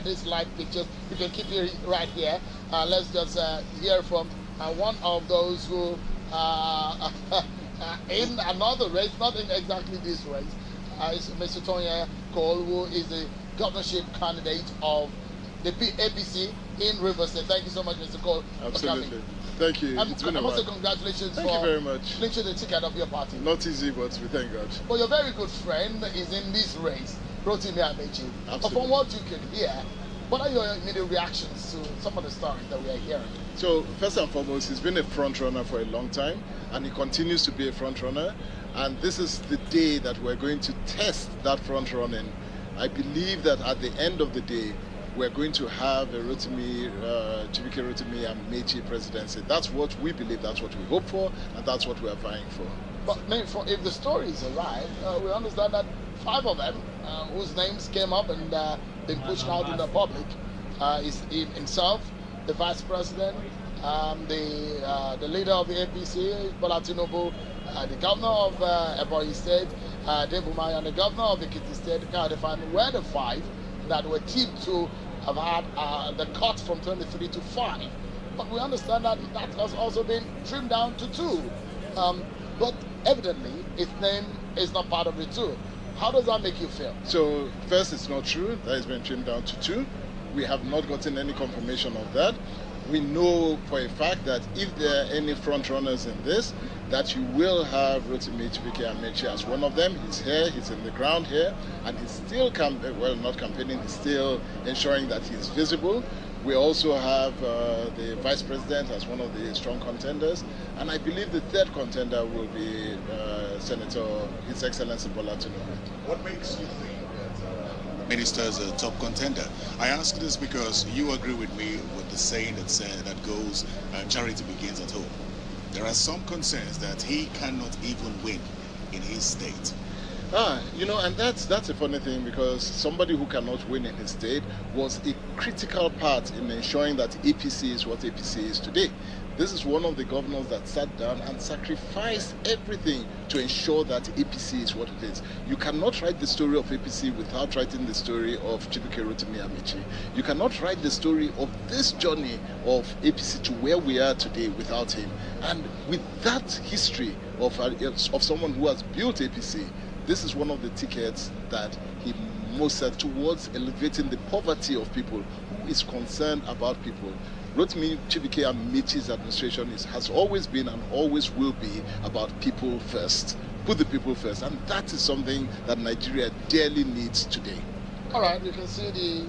at these live pictures. You can keep it right here. Let's just hear from one of those who in another race, not in exactly this race, is Mr. Odigie-Oyegun, who is the governorship candidate of the APC in Rivers State. Thank you so much, Mr. Cole, for coming. Thank you. It's been a while. Congratulations Thank you very much. clinching the ticket of your party. Not easy, but we thank God. Well, your very good friend is in this race, Rotimi Amechi. But from what you can hear, what are your immediate reactions to some of the stories that we are hearing? So, first and foremost, he's been a front runner for a long time, and he continues to be a front runner. And this is the day that we're going to test that front running. I believe that at the end of the day, we're going to have a Chibuike Rotimi Amechi presidency. That's what we believe, that's what we hope for, and that's what we are vying for. But if the stories are right, we understand that 5 of them, whose names came up and been pushed out in the public, is himself, the vice president, the leader of the APC, Bola Tinubu, the governor of Ebonyi State, Debo Umahi, and the governor of Ekiti State, Kayode, were the 5 that were deemed to have had the cut from 23 to 5. But we understand that that has also been trimmed down to 2. But evidently, his name is not part of the 2. How does that make you feel? So, first, it's not true. That has been trimmed down to 2. We have not gotten any confirmation of that. We know for a fact that if there are any front runners in this, that you will have Rotimi Chibuike Amechi as one of them. He's here, he's in the ground here, and he's still not campaigning, he's still ensuring that he's visible. We also have the vice president as one of the strong contenders, and I believe the 3rd contender will be Senator His Excellency Bola Tinubu. What makes you think that Minister is a top contender? I ask this because you agree with me with the saying that goes, charity begins at home. There are some concerns that he cannot even win in his state. And that's a funny thing, because somebody who cannot win in his state was a critical part in ensuring that APC is what APC is today. This is one of the governors that sat down and sacrificed everything to ensure that APC is what it is. You cannot write the story of APC without writing the story of Chibuike Rotimi Amechi. You cannot write the story of this journey of APC to where we are today without him. And with that history of someone who has built APC, this is one of the tickets that he most said towards elevating the poverty of people, who is concerned about people. Rotimi Chibuike Amechi's administration has always been and always will be about people first. Put the people first, and that is something that Nigeria dearly needs today. All right, you can see the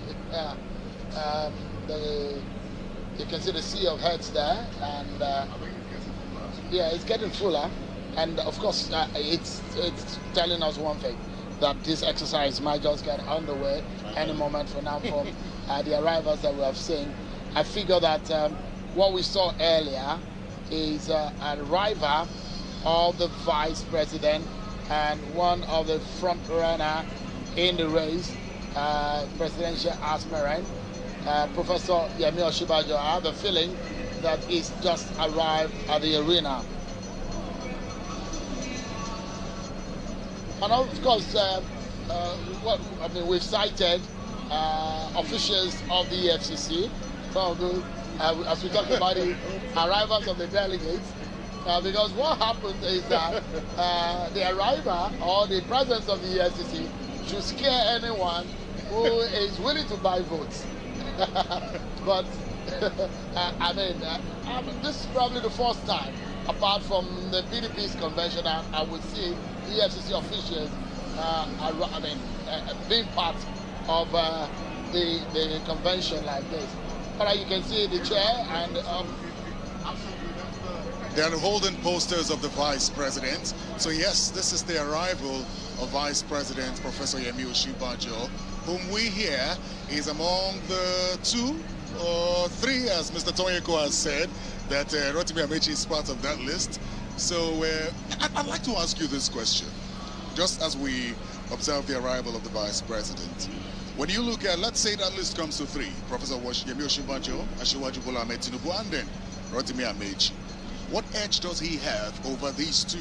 sea of heads there, and yeah, it's getting fuller. And of course, it's telling us one thing, that this exercise might just get underway any moment from now from the arrivals that we have seen. I figure that what we saw earlier is an arrival of the vice president and one of the front runner in the race, presidential aspirant, Professor Yemi Osinbajo. I have a feeling that he's just arrived at the arena. And of course, we've cited officials of the EFCC. So, as we talk about the arrivals of the delegates, because what happens is that the arrival or the presence of the EFCC should scare anyone who is willing to buy votes. But this is probably the first time, apart from the PDP's convention, I would see the EFCC officials being part of the convention like this. But you can see the chair and they are holding posters of the vice president. So yes, this is the arrival of Vice President Professor Yemi Osinbajo, whom we hear is among the 2 or 3, as Mr. Odigie-Oyegun has said, that Rotimi Amechi is part of that list. So I'd like to ask you this question, just as we observe the arrival of the vice president. When you look at, let's say that list comes to 3, Professor Yemi Osinbajo, Asiwaju Bola Ahmed Tinubu, and then Rotimi Amechi. What edge does he have over these 2?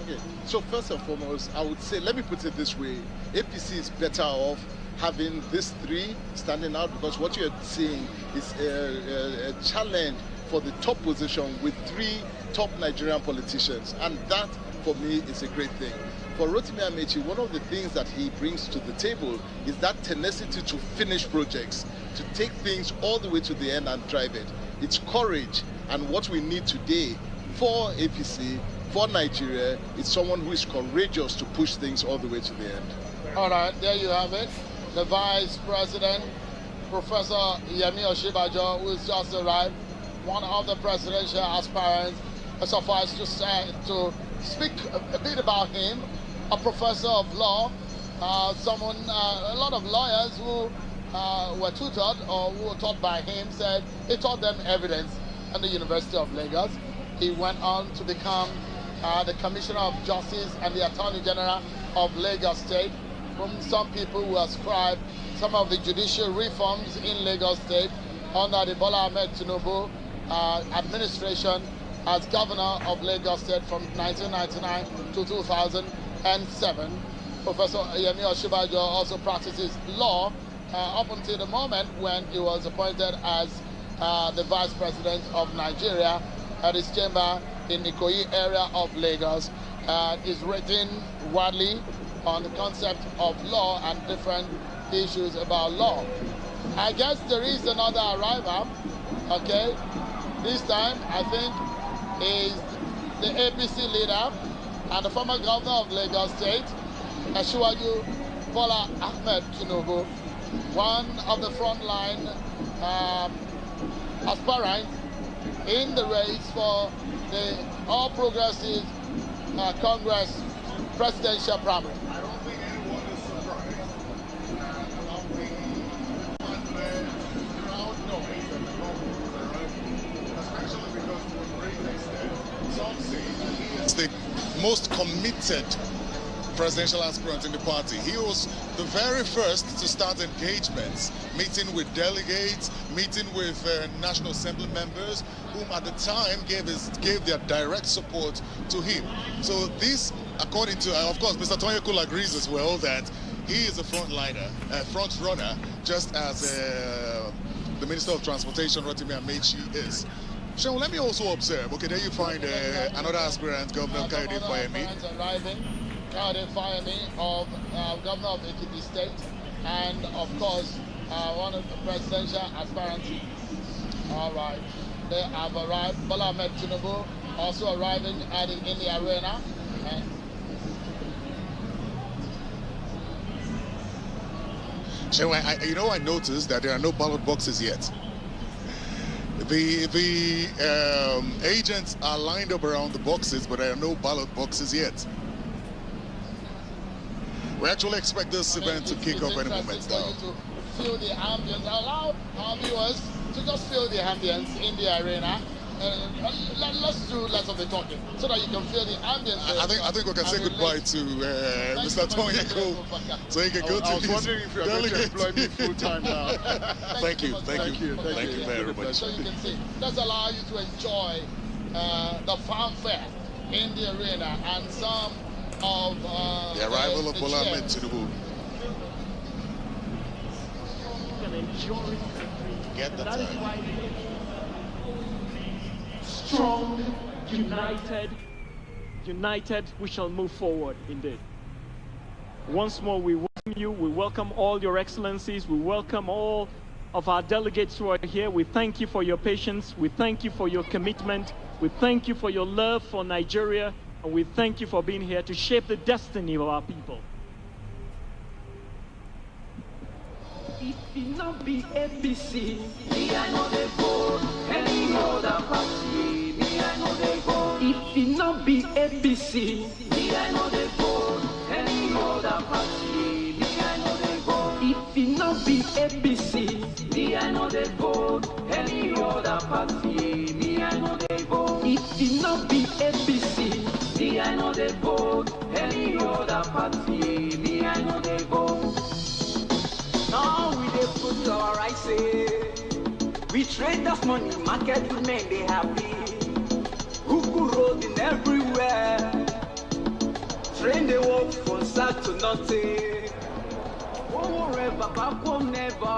Okay, so first and foremost, I would say, let me put it this way, APC is better off having these three standing out, because what you're seeing is a challenge for the top position with three top Nigerian politicians, and that for me is a great thing. For Rotimi Amaechi, one of the things that he brings to the table is that tenacity to finish projects, to take things all the way to the end and drive it. It's courage, and what we need today for APC, for Nigeria, is someone who is courageous to push things all the way to the end. All right, there you have it. The Vice President, Professor Yemi Osinbajo, who has just arrived, one of the presidential aspirants. Suffice to say, to speak a bit about him, a professor of law, someone, a lot of lawyers who were tutored or who were taught by him said he taught them evidence at the University of Lagos. He went on to become the Commissioner of Justice and the Attorney General of Lagos State. From some people who ascribe some of the judicial reforms in Lagos State under the Bola Ahmed Tinubu administration as governor of Lagos State from 1999 to 2007. Professor Yemi Osinbajo also practices law up until the moment when he was appointed as the Vice President of Nigeria at his chamber in Ikoyi area of Lagos. Is written widely on the concept of law and different issues about law. I guess there is another arrival, okay? This time, I think, is the APC leader and the former governor of Lagos State, Asiwaju Bola Ahmed Tinubu, one of the frontline aspirants in the race for the All Progressives Congress presidential primary. I don't think anyone is surprised about the crowd noise and the rumbles around him, especially because to a great extent, some say that he is the most committed presidential aspirant in the party. He was the very first to start engagements, meeting with delegates, meeting with National Assembly members, whom at the time gave their direct support to him. So this, according to, of course, Mr. Tonyekool agrees as well that he is a front runner, just as the Minister of Transportation, Rotimi Amaechi, is. Sean, let me also observe, okay, there you find another aspirant, Governor Kayode Fayemi. Kayode Fayemi, of Governor of Ekiti State, and of course, one of the presidential aspirants. All right, they have arrived. Bola Ahmed Tinubu also arriving in the arena. So I noticed that there are no ballot boxes yet. The agents are lined up around the boxes, but there are no ballot boxes yet. We actually expect this event to kick off any moment now. To feel the ambience, allow our viewers to just feel the ambience in the arena. Let's do less of the talking so that you can feel the ambience. I think we can say goodbye to Mr. Tonyekool, so he can go to his delegate. I was wondering if you're going to employ me full time now. Thank you very much. So you can see, let's allow you to enjoy the fanfare in the arena and some of the arrival of Bola Ahmed Tinubu. Get that time. Strong, united, we shall move forward indeed. Once more, we welcome you. We welcome all your excellencies. We welcome all of our delegates who are here. We thank you for your patience. We thank you for your commitment. We thank you for your love for Nigeria. And we thank you for being here to shape the destiny of our people. If it not be APC, me I know they vote any other party. Me I know they vote. If it not be APC, me I know they vote any other party. Me I know they vote. If it not be APC, me I know they vote any other party. Me I know they vote. If it not be APC, me I know they vote any other party. Me I know they vote. Now we dey put our eyes say we trade that money, market women they happy. Cuckoo rolling everywhere. Train they walk from south to nothing. forever, back home never.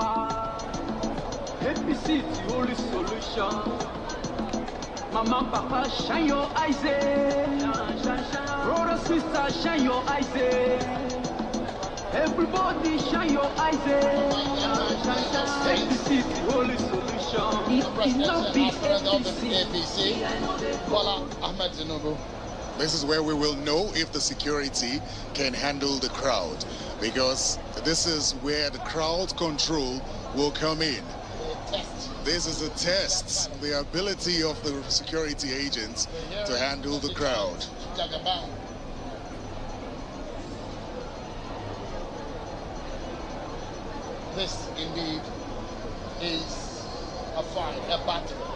APC is the only solution. Mama, papa, shine your eyes, brother, sister, shine your eyes, everybody, shine your eyes, APC is the only solution. It cannot be APC. Bola Ahmed Tinubu. This is where we will know if the security can handle the crowd, because this is where the crowd control will come in. This is a test, the ability of the security agents to handle the crowd. This indeed is a fight, a battle,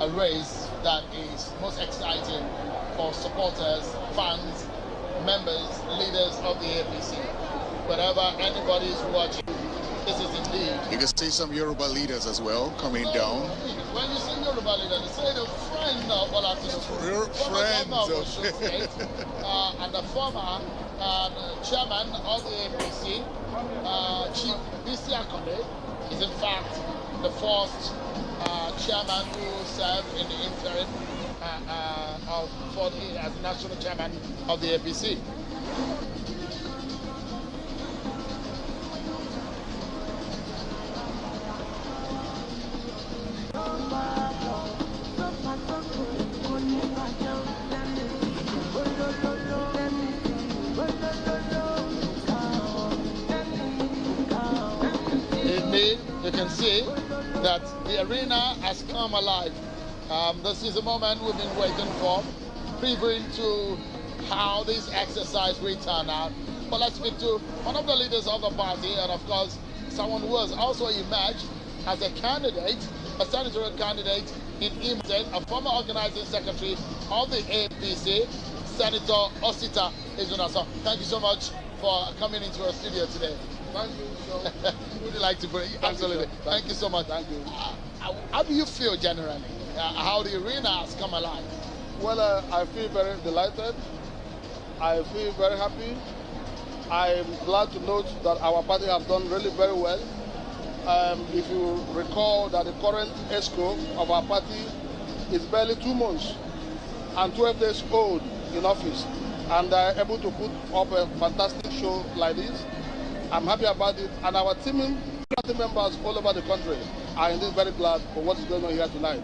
a race that is most exciting for supporters, fans, members, leaders of the APC. Wherever anybody is watching, this is indeed. You can see some Yoruba leaders as well coming down. When you see Yoruba leaders, you say the friend of Bola Tinubu, Friends of and the former chairman of the APC, Chief Bisi Akonde, is in fact the first chairman who served in the interim as national chairman of the APC. Indeed, you can see that the arena has come alive. This is a moment we've been waiting for, previewing to how this exercise will turn out. But let's speak to one of the leaders of the party, and of course, someone who has also emerged as a candidate, a senatorial candidate in Imo State, a former organizing secretary of the APC, Senator Osita Ezunaso. Thank you so much for coming into our studio today. Thank you. Would you like to bring? Absolutely. Thank you so much. Thank you. How do you feel generally? How the arena has come alive? Well, I feel very delighted. I feel very happy. I'm glad to note that our party have done really very well. If you recall that the current ESCO of our party is barely 2 months and 12 days old in office, and they're able to put up a fantastic show like this. I'm happy about it, and our team members all over the country are indeed very glad for what is going on here tonight.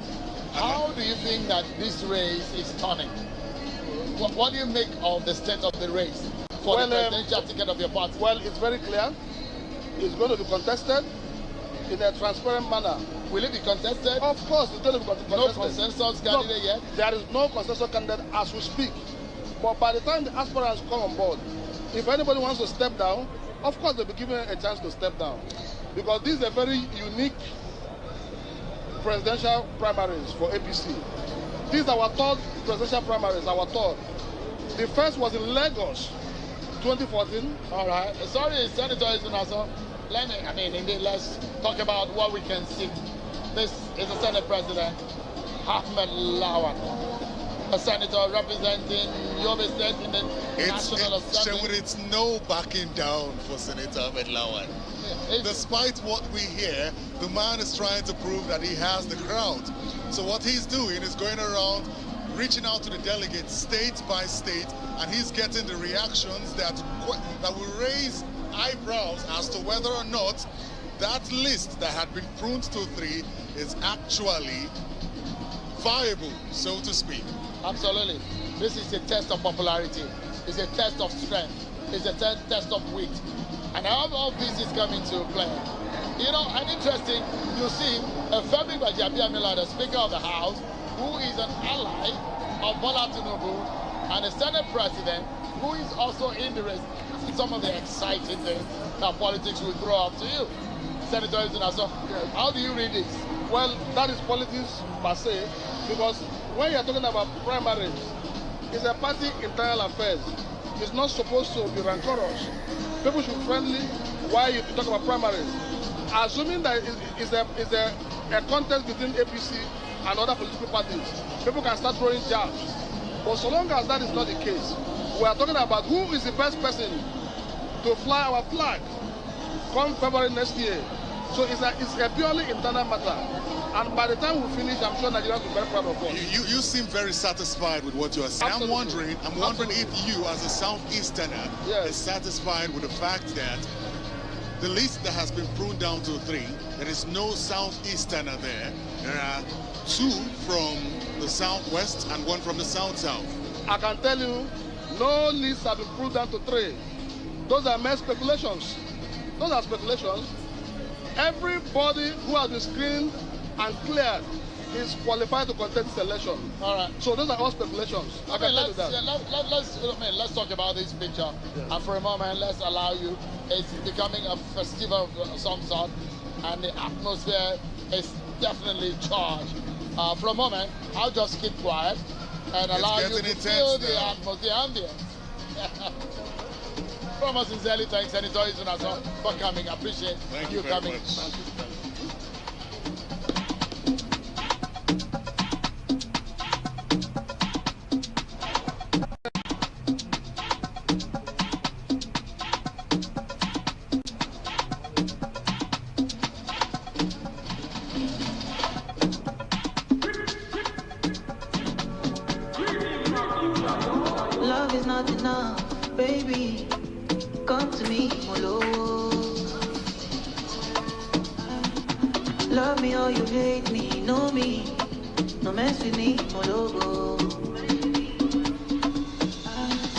How do you think that this race is turning? What do you make of the state of the race for the presidential ticket of your party? Well, it's very clear. It's going to be contested in a transparent manner. Will it be contested? Of course, it's going to be contested. No consensus candidate yet? There is no consensus candidate as we speak. But by the time the aspirants come on board, if anybody wants to step down, of course they'll be given a chance to step down. Because this is a very unique presidential primaries for APC. This is our third presidential primaries, our third. The first was in Lagos, 2014. All right. Sorry, Senator Ezunaso. Indeed, let's talk about what we can see. This is the Senate President, Ahmed Lawan, a senator representing Yobe State in the National Assembly. It's no backing down for Senator Ahmed Lawan. Despite what we hear, the man is trying to prove that he has the crowd. So what he's doing is going around, reaching out to the delegates state by state, and he's getting the reactions that will raise eyebrows as to whether or not that list that had been pruned to 3 is actually viable, so to speak. Absolutely. This is a test of popularity. It's a test of strength. It's a test of wit. And how all this is coming to play. You know, and interesting, you see, Femi Gbajabiamila, the Speaker of the House, who is an ally of Bola Tinubu, and the Senate President, who is also in the race. Some of the exciting things that politics will throw up to you. Senator Ezunaso, how do you read this? Well, that is politics per se, because when you're talking about primaries, it's a party internal affairs. It's not supposed to be rancorous. People should be friendly while you talk about primaries. Assuming that it's a contest between APC and other political parties, people can start throwing jabs. But so long as that is not the case, we are talking about who is the best person to fly our flag. come February next year. So it's a purely internal matter. And by the time we finish, I'm sure Nigerians will be very proud of us. You seem very satisfied with what you are saying. Absolutely. I'm wondering if you, as a Southeasterner, Yes. is satisfied with the fact that the list that has been pruned down to 3, there is no Southeasterner there. There are 2 from the Southwest and 1 from the South-South. I can tell you, no list has been pruned down to 3. Those are mere speculations. Those are speculations. Everybody who has been screened and cleared is qualified to contest this election. All right. So those are all speculations. I can tell you that. Let's talk about this picture. Yeah. And for a moment, let's allow you. It's becoming a festival of some sort, and the atmosphere is definitely charged. For a moment, I'll just keep quiet and allow you to feel the atmosphere, the ambience. From us sincerely, thanks, Senator Izunaso, for coming. I appreciate you coming. Thank you. Love is not enough, baby. Come to me, Molo. Love me or you hate me, know me. No mess with me, Molo.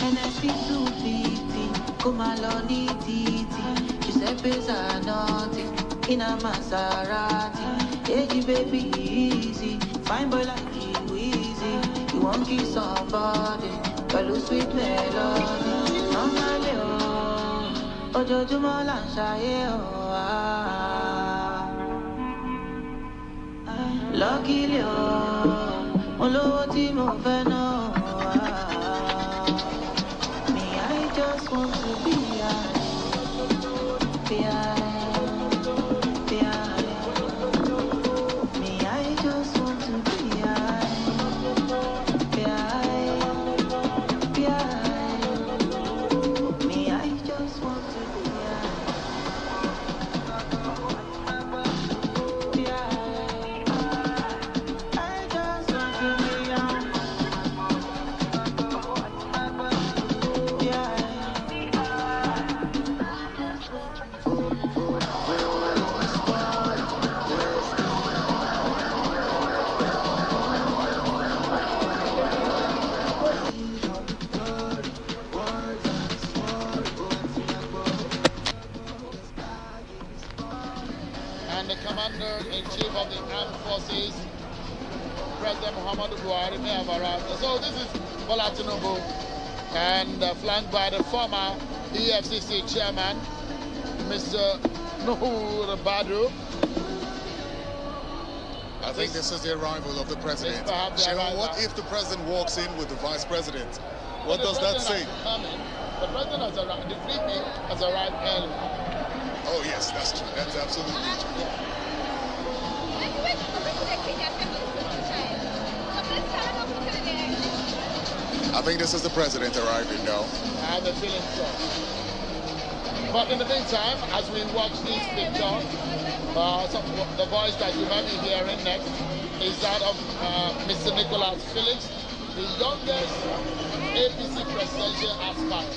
NSP 250, come along, titi. Giuseppe's are nothing, in a Maserati. Hey, baby, easy. Fine boy like you, easy. You won't kiss somebody, but lose sweet melody. Normally, ojoojúmọ́ là ń ṣayé Luckily, olówó tí mo fẹ́ náà Me, I just want to be Me, I just want to be Commander-in-Chief of the Armed Forces, President Muhammadu Buhari, may have arrived. So this is Bola Tinubu, and flanked by the former EFCC chairman, Mr. Nuhu Badu. I think this is the arrival of the president. Sharon, what if the president walks in with the vice president? What does that say? The president has arrived, the VP has arrived early. Oh yes, that's true. That's absolutely true. I think this is the president arriving now. I have a feeling so. But in the meantime, as we watch this picture, the voice that you might be hearing next is that of Mr. Nicholas Felix, the youngest APC presidential aspirant.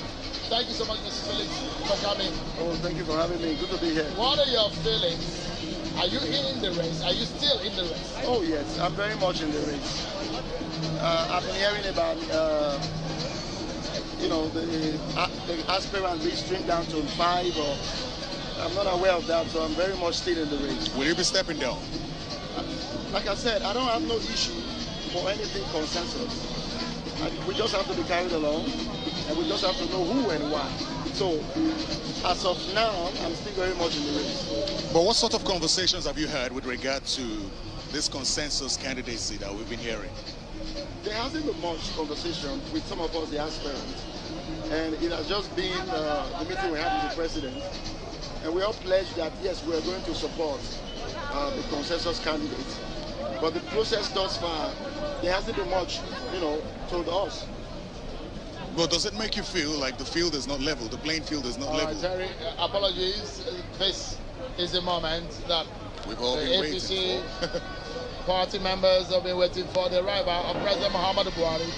Thank you so much, Mr. Felix, for coming. Oh, thank you for having me. Good to be here. What are your feelings? Are you in the race? Are you still in the race? Oh, yes. I'm very much in the race. I've been hearing about, the aspirant list trimmed down to 5, or I'm not aware of that, so I'm very much still in the race. Will you be stepping down? Like I said, I don't have no issue for anything consensus. We just have to be carried along, and we just have to know who and why. So, as of now, I'm still very much in the race. But what sort of conversations have you had with regard to this consensus candidacy that we've been hearing? There hasn't been much conversation with some of us, the aspirants. And it has just been the meeting we had with the president. And we all pledged that, yes, we are going to support the consensus candidates. But the process thus far, there hasn't been much, told us. But does it make you feel like the field is not level, the playing field is not level? Terry, apologies. This is the moment that We've all the been APC waiting for. party members have been waiting for the arrival of President Muhammadu Buhari.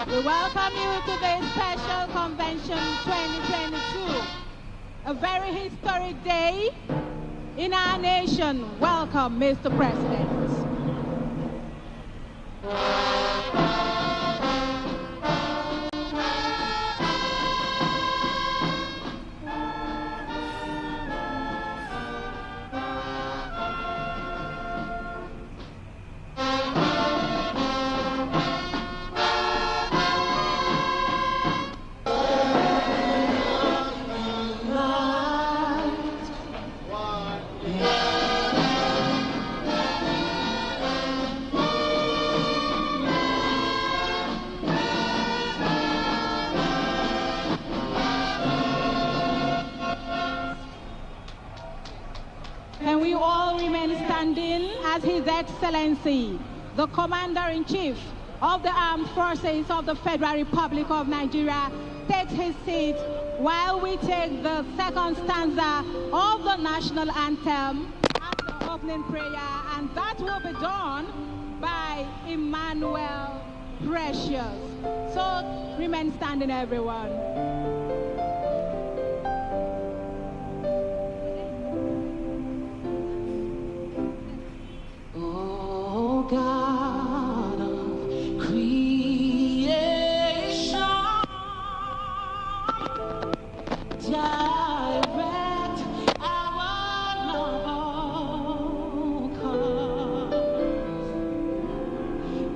We welcome you to the Special Convention 2022, a very historic day in our nation. Welcome, Mr. President. Can we all remain standing as His Excellency, the Commander-in-Chief of the Armed Forces of the Federal Republic of Nigeria, takes his seat while we take the second stanza of the national anthem as the opening prayer, and that will be done by Emmanuel Precious. So remain standing, everyone. God of creation, direct our noble cause.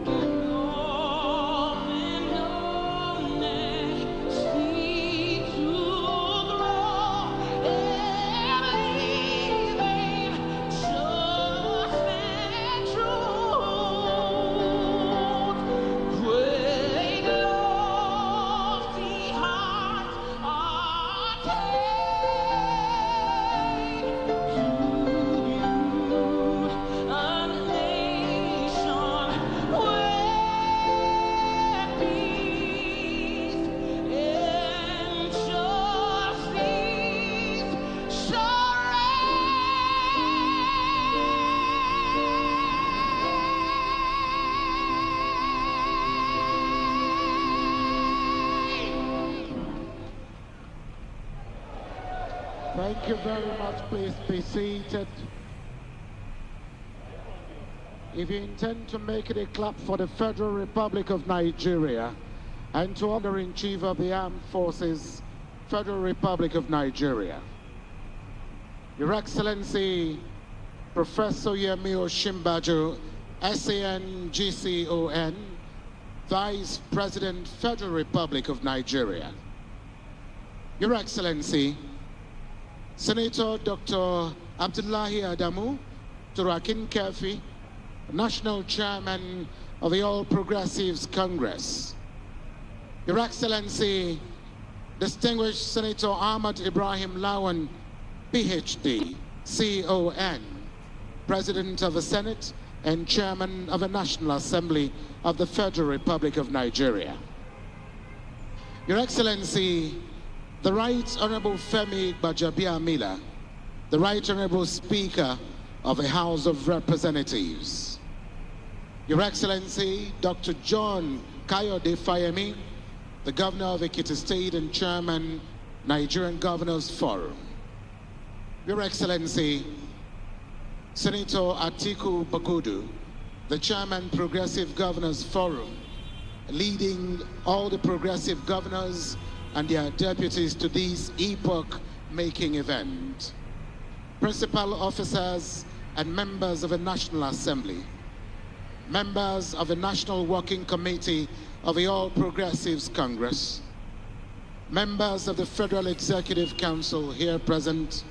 Can all men know, speak to grow, and believe, trust and truth. Great lofty hearts are taken to build a nation where peace and justice shall Thank you very much. Please be seated. If you intend to make it a clap for the Federal Republic of Nigeria and to Commander-in-Chief of the Armed Forces, Federal Republic of Nigeria, Your Excellency, Professor Yemi Osinbajo, SAN GCON, Vice President, Federal Republic of Nigeria, Your Excellency, Senator Dr. Abdullahi Adamu Turakin Kefi, National Chairman of the All Progressives Congress, Your Excellency, Distinguished Senator Ahmad Ibrahim Lawan, PhD, CON, President of the Senate and Chairman of the National Assembly of the Federal Republic of Nigeria, Your Excellency, the Right Honorable Femi Gbajabiamila, the Right Honorable Speaker of the House of Representatives, Your Excellency, Dr. John Kayode Fayemi, the Governor of Ekiti State and Chairman, Nigerian Governors Forum, Your Excellency, Senator Atiku Bagudu, the Chairman, Progressive Governors Forum, leading all the progressive governors and their deputies to this epoch-making event. Principal officers and members of the National Assembly, members of the National Working Committee of the All Progressives Congress, members of the Federal Executive Council here present,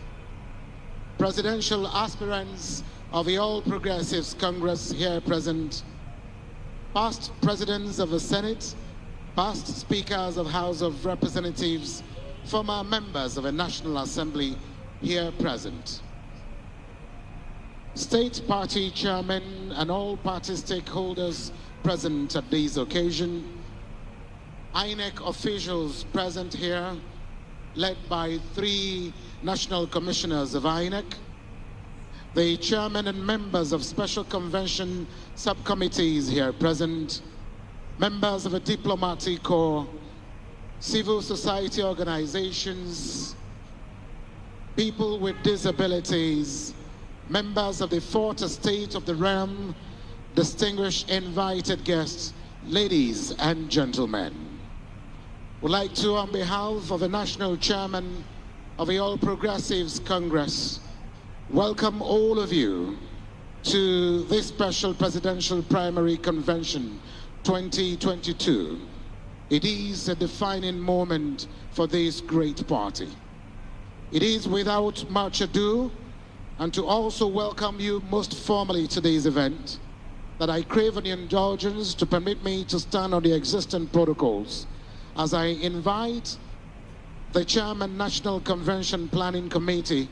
presidential aspirants of the All Progressives Congress here present, past presidents of the Senate, past speakers of House of Representatives, former members of the National Assembly here present, state party chairmen and all party stakeholders present at this occasion, INEC officials present here, led by 3 national commissioners of INEC, the chairmen and members of special convention subcommittees here present, members of the diplomatic corps, civil society organizations, people with disabilities, members of the 4th estate of the realm, distinguished invited guests, ladies and gentlemen. We'd like to, on behalf of the National Chairman of the All Progressives Congress, welcome all of you to this special Presidential Primary Convention 2022. It is a defining moment for this great party. It is without much ado, and to also welcome you most formally to this event, that I crave an indulgence to permit me to stand on the existing protocols as I invite the Chairman National Convention Planning Committee,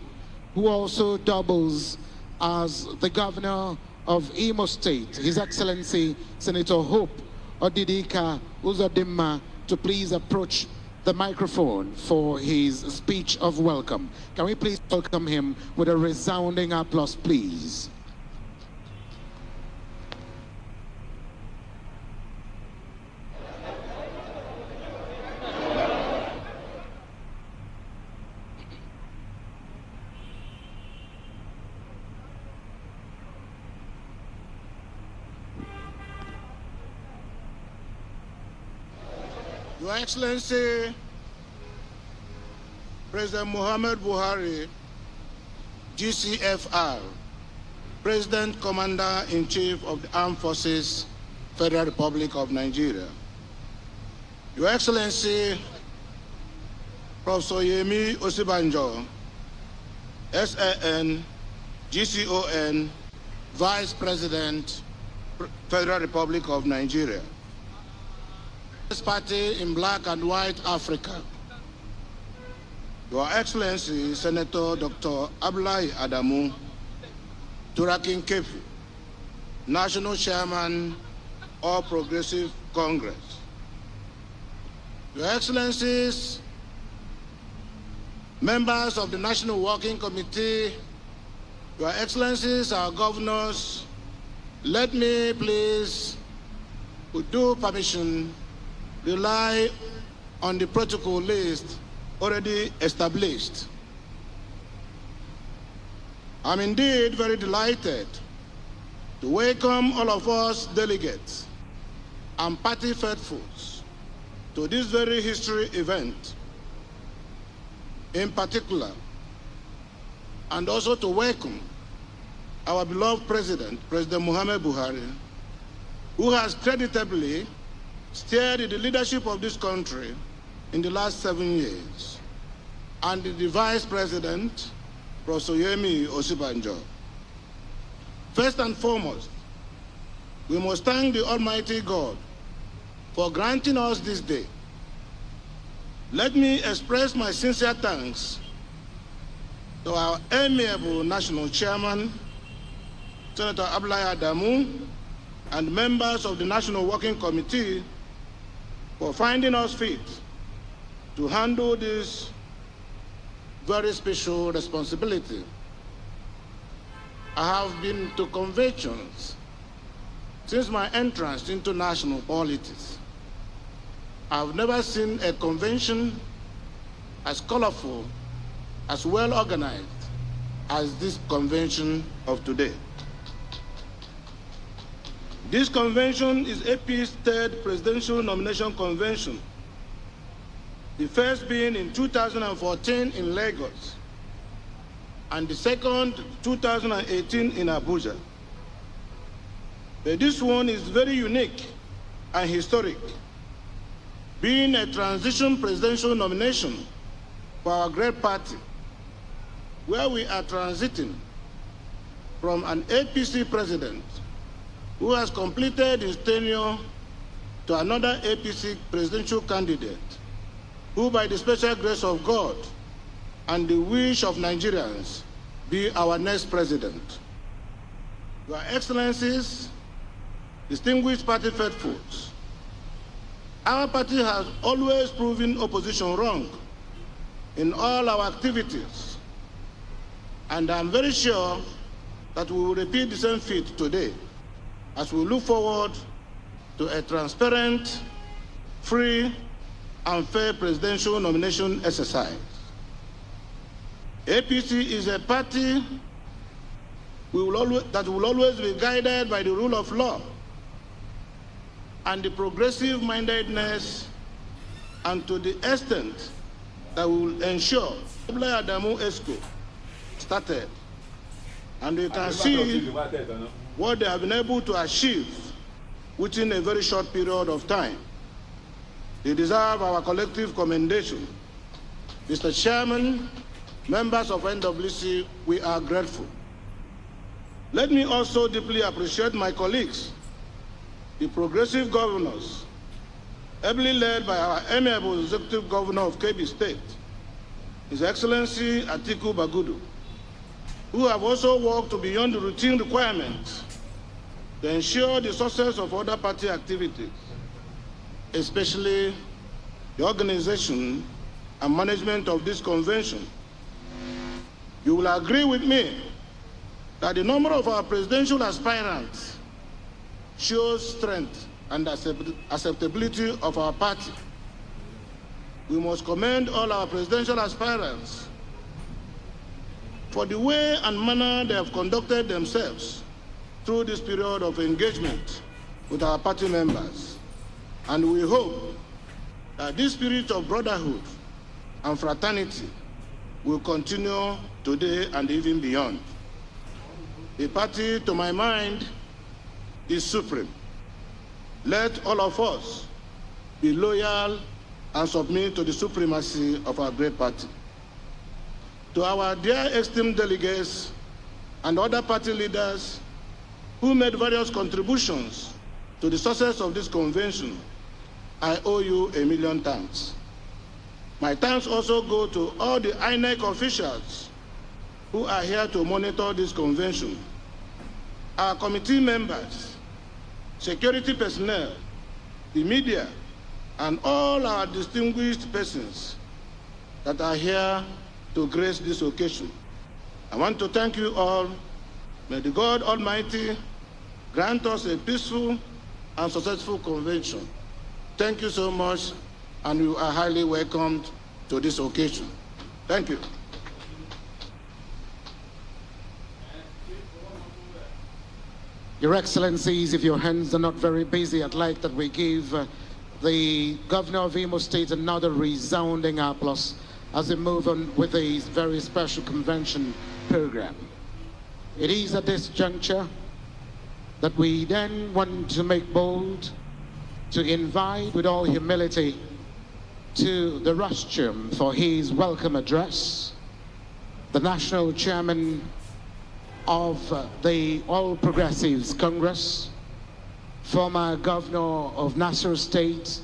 who also doubles as the Governor of Imo State, His Excellency Senator Hope Odigie-Oyegun, to please approach the microphone for his speech of welcome. Can we please welcome him with a resounding applause, please? Your Excellency, President Muhammad Buhari, GCFR, President Commander-in-Chief of the Armed Forces, Federal Republic of Nigeria. Your Excellency, Professor Yemi Osibanjo, SAN, GCON, Vice President, Federal Republic of Nigeria. Party in Black and White Africa. Your Excellency, Senator Dr. Abdullahi Adamu, Turakin Kefi, National Chairman, All Progressive Congress. Your Excellencies, members of the National Working Committee, Your Excellencies, our governors, let me please, with due permission, rely on the protocol list already established. I'm indeed very delighted to welcome all of us delegates and party faithfuls to this very history event in particular, and also to welcome our beloved President, President Muhammad Buhari, who has creditably steered the leadership of this country in the last 7 years, and the Vice President, Professor Yemi Osibanjo. First and foremost, we must thank the Almighty God for granting us this day. Let me express my sincere thanks to our amiable National Chairman, Senator Abdullahi Adamu, and members of the National Working Committee for finding us fit to handle this very special responsibility. I have been to conventions since my entrance into national politics. I've never seen a convention as colorful, as well organized as this convention of today. This convention is AP's third presidential nomination convention, the first being in 2014 in Lagos, and the second 2018 in Abuja. But this one is very unique and historic, being a transition presidential nomination for our great party, where we are transiting from an APC president who has completed his tenure to another APC presidential candidate who, by the special grace of God and the wish of Nigerians, be our next president. Your Excellencies, distinguished party faithfuls, our party has always proven opposition wrong in all our activities, and I'm very sure that we will repeat the same feat today as we look forward to a transparent, free, and fair presidential nomination exercise. APC is a party that will always be guided by the rule of law and the progressive mindedness, and to the extent that we will ensure Adamu Esco started. And you can see what they have been able to achieve within a very short period of time. They deserve our collective commendation. Mr. Chairman, members of NWC, we are grateful. Let me also deeply appreciate my colleagues, the progressive governors, ably led by our amiable executive governor of Kebbi State, His Excellency Atiku Bagudu, who have also worked beyond the routine requirements to ensure the success of other party activities, especially the organization and management of this convention. You will agree with me that the number of our presidential aspirants shows strength and acceptability of our party. We must commend all our presidential aspirants for the way and manner they have conducted themselves through this period of engagement with our party members. And we hope that this spirit of brotherhood and fraternity will continue today and even beyond. The party, to my mind, is supreme. Let all of us be loyal and submit to the supremacy of our great party. To our dear esteemed delegates and other party leaders who made various contributions to the success of this convention, I owe you a million thanks. My thanks also go to all the INEC officials who are here to monitor this convention, our committee members, security personnel, the media, and all our distinguished persons that are here to grace this occasion. I want to thank you all. May the God Almighty grant us a peaceful and successful convention. Thank you so much, and you are highly welcomed to this occasion. Thank you. Your Excellencies, if your hands are not very busy, I'd like that we give the Governor of Imo State another resounding applause as we move on with a very special convention program. It is at this juncture that we then want to make bold to invite with all humility to the rostrum for his welcome address the National Chairman of the All Progressives Congress, former Governor of Nasser State,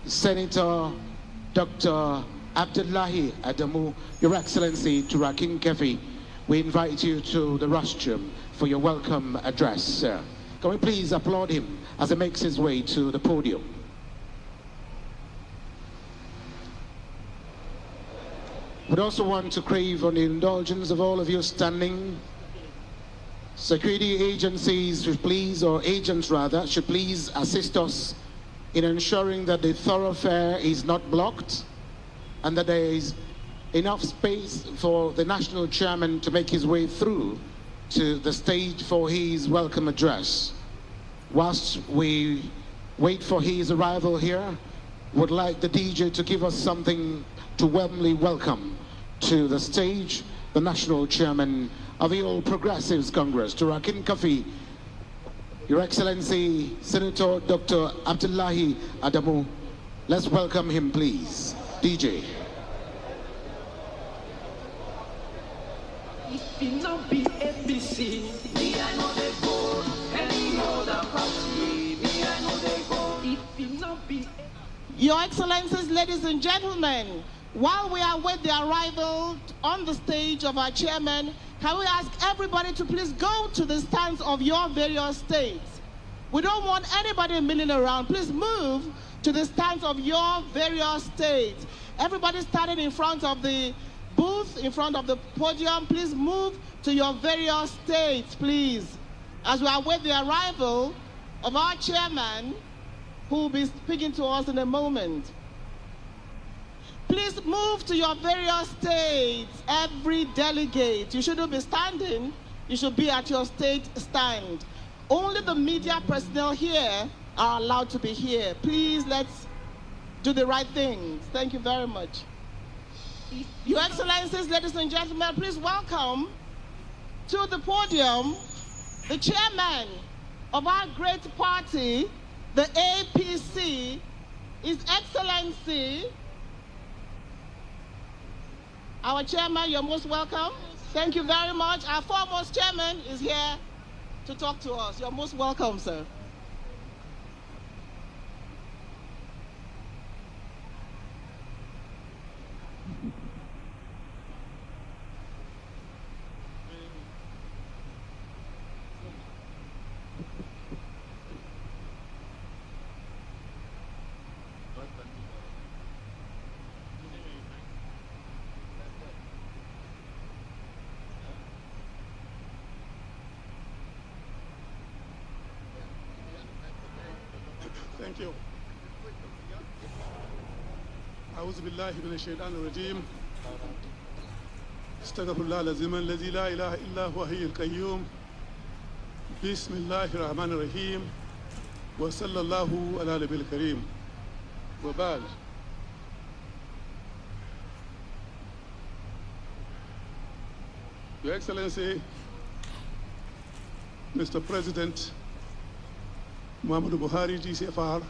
Senator Dr. Abdullahi Adamu. Your Excellency Turakin Kefi, we invite you to the rostrum for your welcome address, sir. Can we please applaud him as he makes his way to the podium? We'd also want to crave on the indulgence of all of you standing. Security agencies should please, or agents rather, should please assist us in ensuring that the thoroughfare is not blocked and that there is enough space for the national chairman to make his way through to the stage for his welcome address. whilst we wait for his arrival here, would like the DJ to give us something to warmly welcome to the stage the National Chairman of the All Progressives Congress, Turakin Kafi, Your Excellency Senator Dr. Abdullahi Adamu. Let's welcome him, please. DJ. If it not be APC, me I know they vote. Any other party, me I know they vote. If it not be Your Excellencies, ladies and gentlemen, while we await the arrival on the stage of our chairman, can we ask everybody to please go to the stands of your various states? We don't want anybody milling around. Please move to the stands of your various states. Everybody standing in front of the booth, in front of the podium, please move to your various states, please, as we await the arrival of our chairman, who will be speaking to us in a moment. Please move to your various states. Every delegate, you shouldn't be standing, you should be at your state stand. Only the media personnel here are allowed to be here. Please, let's do the right things. Thank you very much. Your Excellencies, ladies and gentlemen, please welcome to the podium the chairman of our great party, the APC, His Excellency. Our chairman, you're most welcome. Thank you very much. Our foremost chairman is here to talk to us. You're most welcome, sir. Thank you. أعوذ بالله من الشيطان الرجيم. استغفر الله العظيم الذي لا إله إلا هو الحي القيوم. بسم الله الرحمن الرحيم. وصلى الله على النبي الكريم. وبعد. Your Excellency, Mr. President Muhammadu Buhari, GCFR,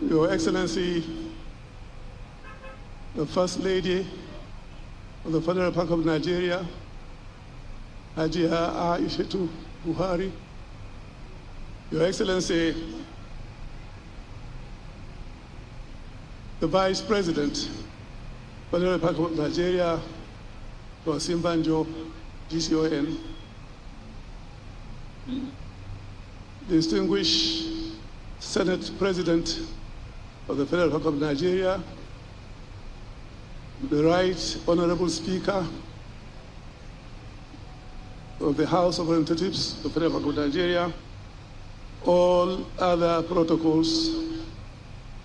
Your Excellency, the First Lady of the Federal Republic of Nigeria, Hajiya Aishatu Buhari, Your Excellency, the Vice President, Federal Republic of Nigeria, Simbanjo, GCON, distinguished Senate President of the Federal Republic of Nigeria, the Right Honorable Speaker of the House of Representatives of the Federal Republic of Nigeria, all other protocols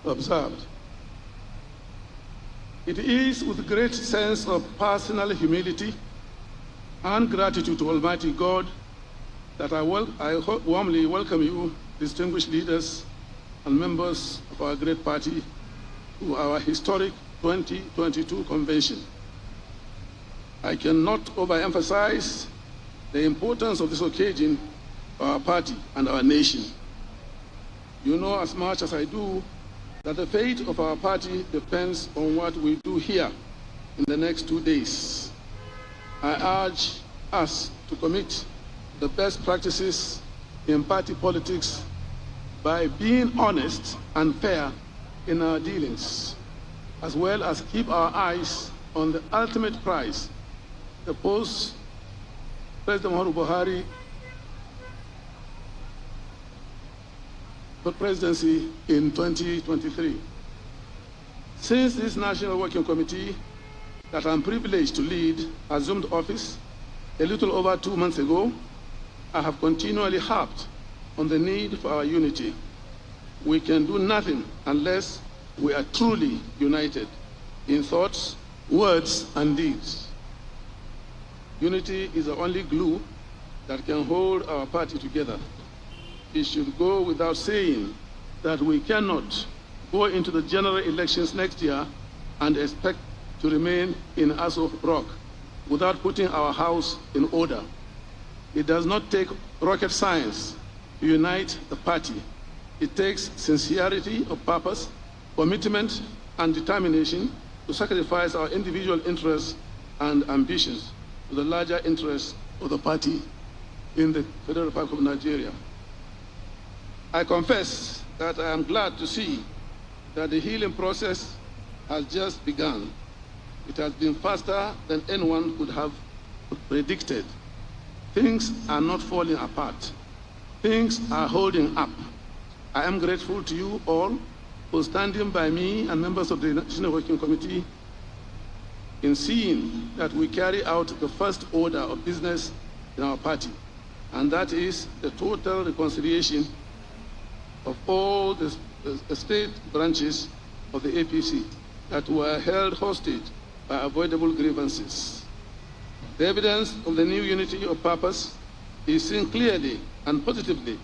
observed. It is with great sense of personal humility and gratitude to Almighty God that I warmly welcome you, distinguished leaders and members of our great party, to our historic 2022 convention. I cannot overemphasize the importance of this occasion for our party and our nation. You know as much as I do that the fate of our party depends on what we do here in the next 2 days. I urge us to commit the best practices in party politics by being honest and fair in our dealings, as well as keep our eyes on the ultimate prize, the post-President Muhammadu Buhari presidency in 2023. Since this National Working Committee that I'm privileged to lead assumed office a little over 2 months ago, I have continually harped on the need for our unity. We can do nothing unless we are truly united in thoughts, words, and deeds. Unity is the only glue that can hold our party together. It should go without saying that we cannot go into the general elections next year and expect to remain in Aso Rock without putting our house in order. It does not take rocket science to unite the party. It takes sincerity of purpose, commitment, and determination to sacrifice our individual interests and ambitions to the larger interests of the party in the Federal Republic of Nigeria. I confess that I am glad to see that the healing process has just begun. It has been faster than anyone could have predicted. Things are not falling apart. Things are holding up. I am grateful to you all for standing by me and members of the National Working Committee in seeing that we carry out the first order of business in our party, and that is the total reconciliation of all the state branches of the APC that were held hostage by avoidable grievances. The evidence of the new unity of purpose is seen clearly and positively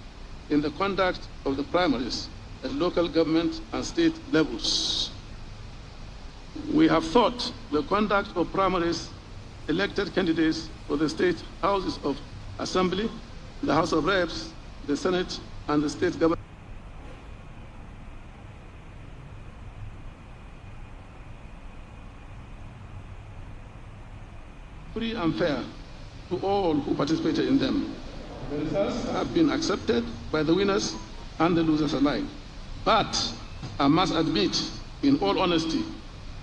in the conduct of the primaries at local government and state levels. We have thought the conduct of primaries elected candidates for the state houses of assembly, the House of Reps, the Senate, and the state government free and fair to all who participated in them. The results have been accepted by the winners and the losers alike. But I must admit, in all honesty,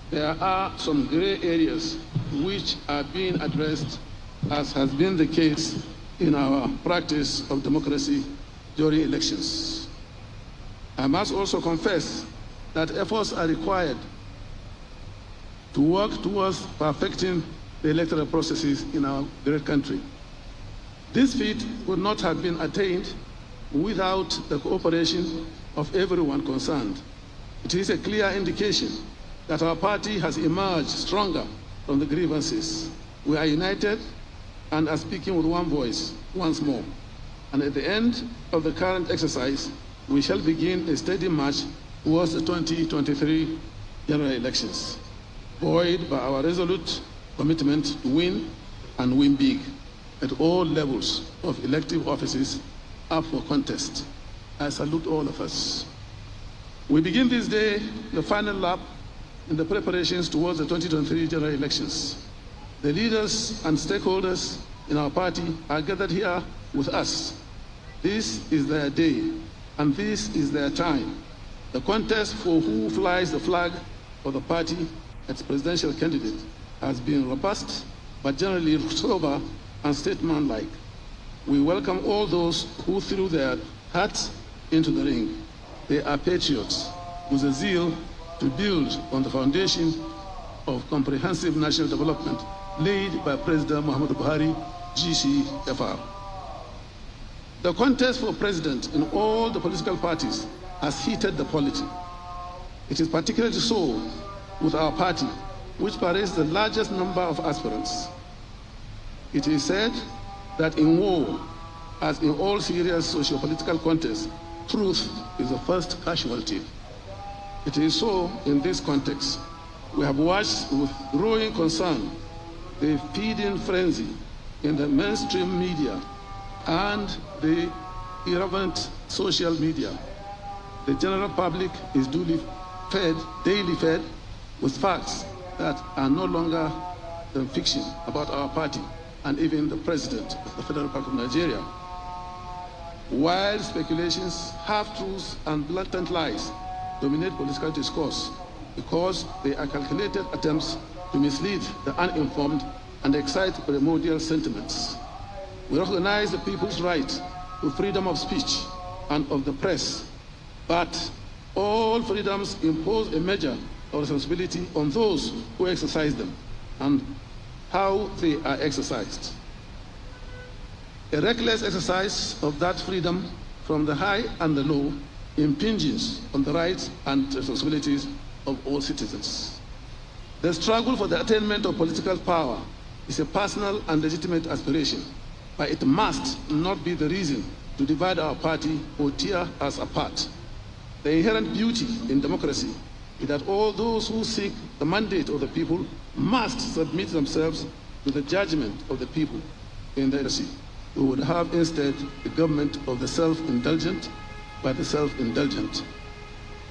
there are some gray areas which are being addressed, as has been the case in our practice of democracy during elections. I must also confess that efforts are required to work towards perfecting the electoral processes in our great country. This feat would not have been attained without the cooperation of everyone concerned. It is a clear indication that our party has emerged stronger from the grievances. We are united and are speaking with one voice once more. And at the end of the current exercise, we shall begin a steady march towards the 2023 general elections, buoyed by our resolute commitment to win and win big at all levels of elective offices up for contest. I salute all of us. We begin this day the final lap in the preparations towards the 2023 general elections. The leaders and stakeholders in our party are gathered here with us. This is their day, and this is their time. The contest for who flies the flag of the party as presidential candidate has been robust, but generally sober and statesmanlike. We welcome all those who threw their hats into the ring. They are patriots with a zeal to build on the foundation of comprehensive national development laid by President Muhammadu Buhari, GCFR. The contest for president in all the political parties has heated the polity. It is particularly so with our party, which parades the largest number of aspirants. It is said that in war, as in all serious socio-political contests, truth is the first casualty. It is so in this context. We have watched with growing concern the feeding frenzy in the mainstream media and the irrelevant social media. The general public is daily fed with facts that are no longer than fiction about our party and even the President of the Federal Republic of Nigeria. Wild speculations, half-truths, and blatant lies dominate political discourse because they are calculated attempts to mislead the uninformed and excite primordial sentiments. We recognize the people's right to freedom of speech and of the press, but all freedoms impose a measure of responsibility on those who exercise them and how they are exercised. A reckless exercise of that freedom from the high and the low impinges on the rights and responsibilities of all citizens. The struggle for the attainment of political power is a personal and legitimate aspiration. but it must not be the reason to divide our party or tear us apart. The inherent beauty in democracy is that all those who seek the mandate of the people must submit themselves to the judgment of the people in the democracy. We would have instead the government of the self-indulgent by the self-indulgent.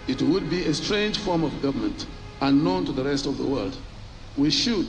It would be a strange form of government, unknown to the rest of the world. We should